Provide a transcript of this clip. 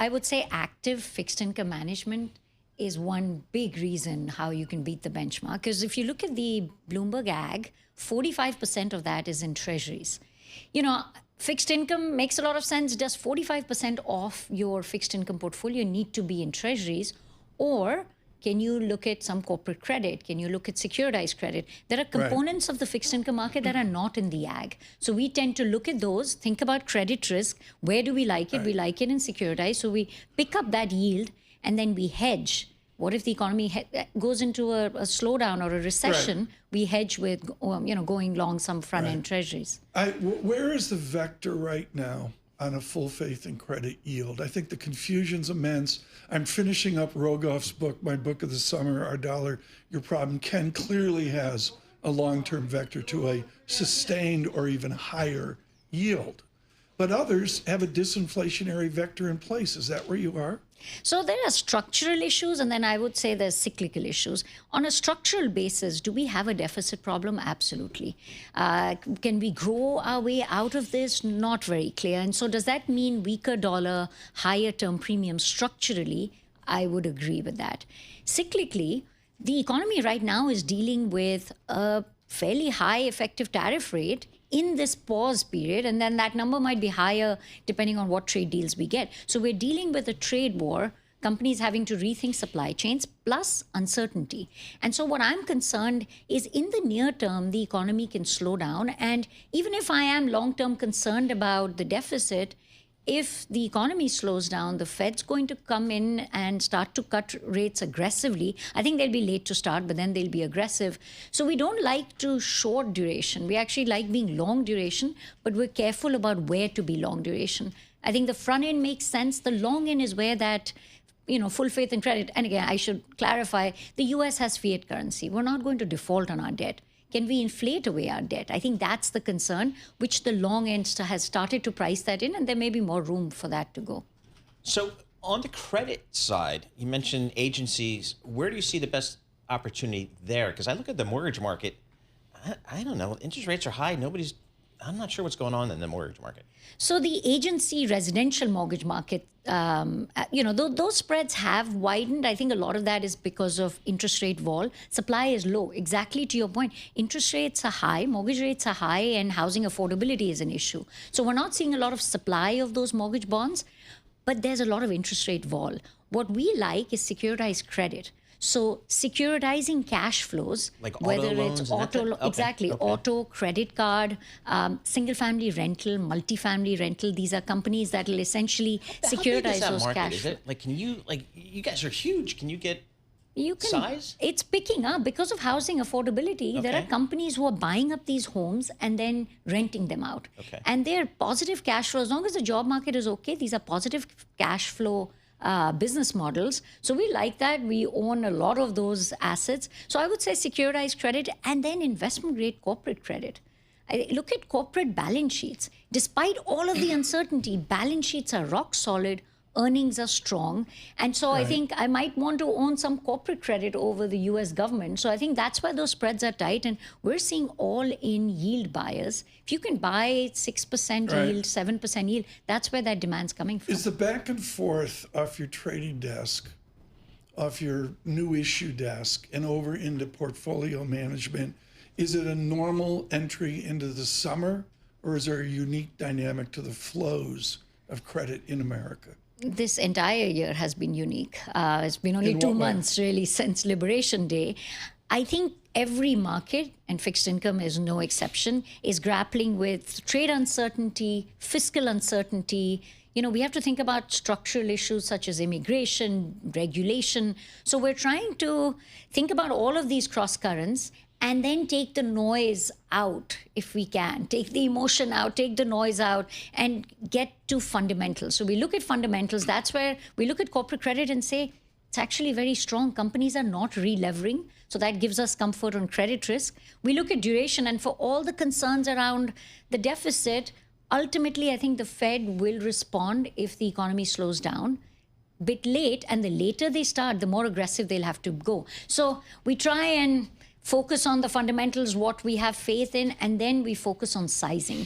I would say active fixed income management is one big reason how you can beat the benchmark. Because if you look at the Bloomberg Ag, 45% of that is in treasuries. You know, fixed income makes a lot of sense. Does 45% of your fixed income portfolio need to be in treasuries? Or can you look at some corporate credit? Can you look at securitized credit? There are components of the fixed income market that are not in the ag. So we tend to look at those, think about credit risk. Where do we like it? We like it in securitized. So we pick up that yield and then we hedge. What if the economy goes into a slowdown or a recession? We hedge with, going long some front-end treasuries. Where is the vector right now on a full faith and credit yield? I think the confusion's immense. I'm finishing up Rogoff's book, my book of the summer, Our Dollar, Your Problem. Ken clearly has a long-term vector to a sustained or even higher yield. But others have a disinflationary vector in place. Is that where you are? So there are structural issues, and then I would say there's cyclical issues. On a structural basis, do we have a deficit problem? Absolutely. Can we grow our way out of this? Not very clear. And so does that mean weaker dollar, higher term premiums structurally? I would agree with that. Cyclically, the economy right now is dealing with a fairly high effective tariff rate in this pause period, and then that number might be higher depending on what trade deals we get. So we're dealing with a trade war, companies having to rethink supply chains, plus uncertainty. And so what I'm concerned is in the near term, the economy can slow down. And even if I am long-term concerned about the deficit, if the economy slows down, the Fed's going to come in and start to cut rates aggressively. I think they'll be late to start, but then they'll be aggressive. So we don't like to short duration. We actually like being long duration, but we're careful about where to be long duration. I think the front end makes sense. The long end is where that, full faith and credit. And again, I should clarify, the US has fiat currency. We're not going to default on our debt. Can we inflate away our debt? I think that's the concern, which the long end has started to price that in, and there may be more room for that to go. So on the credit side, you mentioned agencies. Where do you see the best opportunity there? Because I look at the mortgage market, I don't know, interest rates are high. I'm not sure what's going on in the mortgage market. So the agency residential mortgage market, those spreads have widened. I think a lot of that is because of interest rate vol. Supply is low. Exactly to your point, interest rates are high, mortgage rates are high, and housing affordability is an issue. So we're not seeing a lot of supply of those mortgage bonds, but there's a lot of interest rate vol. What we like is securitized credit. So securitizing cash flows, like whether auto loans it's auto, credit card, single family rental, multifamily rental, these are companies that will essentially securitize those cash flows. Like, you guys are huge. Can you get size? It's picking up because of housing affordability. Okay. There are companies who are buying up these homes and then renting them out. Okay. And they're positive cash flow. As long as the job market is okay, these are positive cash flow business models. So we like that. We own a lot of those assets. So I would say securitized credit and then investment grade corporate credit. I look at corporate balance sheets. Despite all of the uncertainty, balance sheets are rock solid. Earnings are strong. And so I think I might want to own some corporate credit over the US government. So I think that's why those spreads are tight. And we're seeing all-in yield buyers. If you can buy 6% yield, 7% yield, that's where that demand's coming from. Is the back and forth off your trading desk, off your new issue desk, and over into portfolio management, is it a normal entry into the summer, or is there a unique dynamic to the flows of credit in America? This entire year has been unique. It's been only 2 months really since Liberation Day. I think every market, and fixed income is no exception, is grappling with trade uncertainty, fiscal uncertainty. We have to think about structural issues such as immigration, regulation. So we're trying to think about all of these cross currents and then take the noise out if we can. Take the emotion out, take the noise out, and get to fundamentals. So we look at fundamentals. That's where we look at corporate credit and say, it's actually very strong. Companies are not re-levering, so that gives us comfort on credit risk. We look at duration, and for all the concerns around the deficit, ultimately, I think the Fed will respond if the economy slows down. Bit late, and the later they start, the more aggressive they'll have to go. So we try and focus on the fundamentals, what we have faith in, and then we focus on sizing.